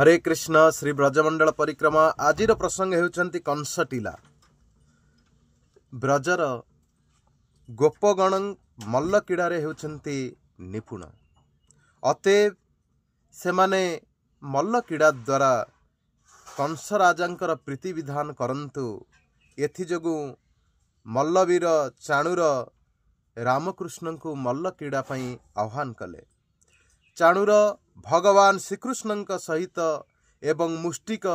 हरे कृष्ण श्री ब्रजमंडल परिक्रमा आज प्रसंग होउचंती कंसटीला। ब्रजर गोपगण मल्ल क्रीड़ारे होउचंती निपुण। अतएव सेमाने मल्ल क्रीड़ा द्वारा कंस राजांकर प्रीति विधान करंतु। एथिजोगु मल्लवीर चाणूर रामकृष्ण को मल्ल क्रीड़ा पई आह्वान कले। चाणूर भगवान श्रीकृष्ण सहित एवं मुष्टिक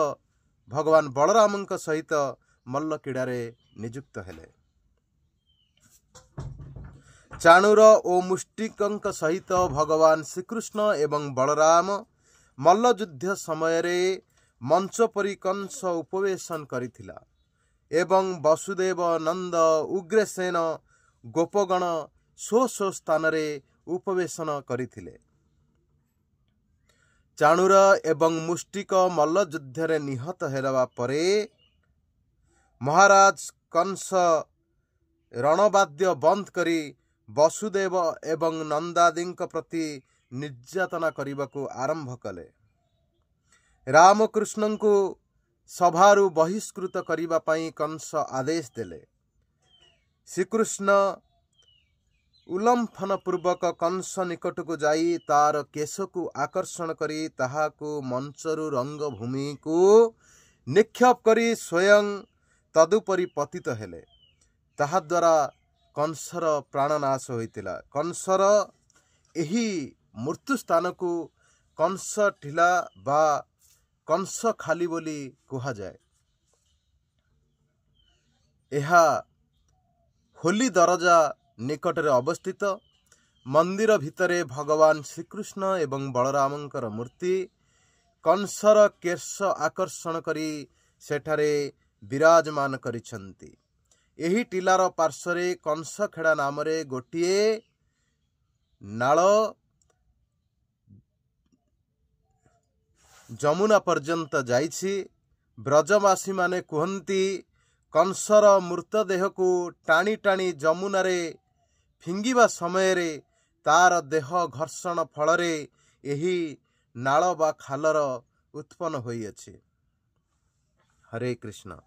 भगवान बलराम सहित मल्ल क्रीड़ारे नियुक्त हेले। चाणूर और मुष्टिक सहित भगवान श्रीकृष्ण एवं बलराम मल्ल युद्ध समय रे मंच परि कंस उपवेशन करिथिला एवं वसुदेव नंद उग्रसेन गोपगण सो स्थान रे उपवेशन करिथिले। चाणूर एवं मुष्टिक मल्ल युद्ध रे निहत हेलवा परे महाराज कंस रणवाद्य बंद करी वसुदेव एवं नंदादी प्रति निर्यातना करने आरंभ कले। रामकृष्ण को सभारू बहिष्कृत करिबा पई कंस आदेश देले। श्रीकृष्ण उल्लंघन पूर्वक कंस निकट को जाई तार केश को आकर्षण करी ताहाको मंचरू रंगभूमि को निक्षेप करी स्वयं तदुपरि पतित हेले। ताहा द्वारा कंसर प्राणनाश होइतिला। कंसर एही मृत्यु स्थान को कंस ढिला बा कंस खाली बोली कहा जाए। एहा होली दरजा निकटरे अवस्थित मंदिर भितरे भगवान श्रीकृष्ण एवं बलरामंकर मूर्ति कंसर केश आकर्षण करी सेठारे विराजमान करिछंती। एही टीलार पार्श्वरे कंस खेड़ा नाम रे गोटिए नाल जमुना पर्यंत जाइछि। ब्रजवासी माने कुहंती कंसर मृतदेह को टाणी टाणी जमुना रे फिंगिबा समय रे तार देह घर्षण फलरे एही नाल बा खालर उत्पन्न होइअछि। हरे कृष्ण।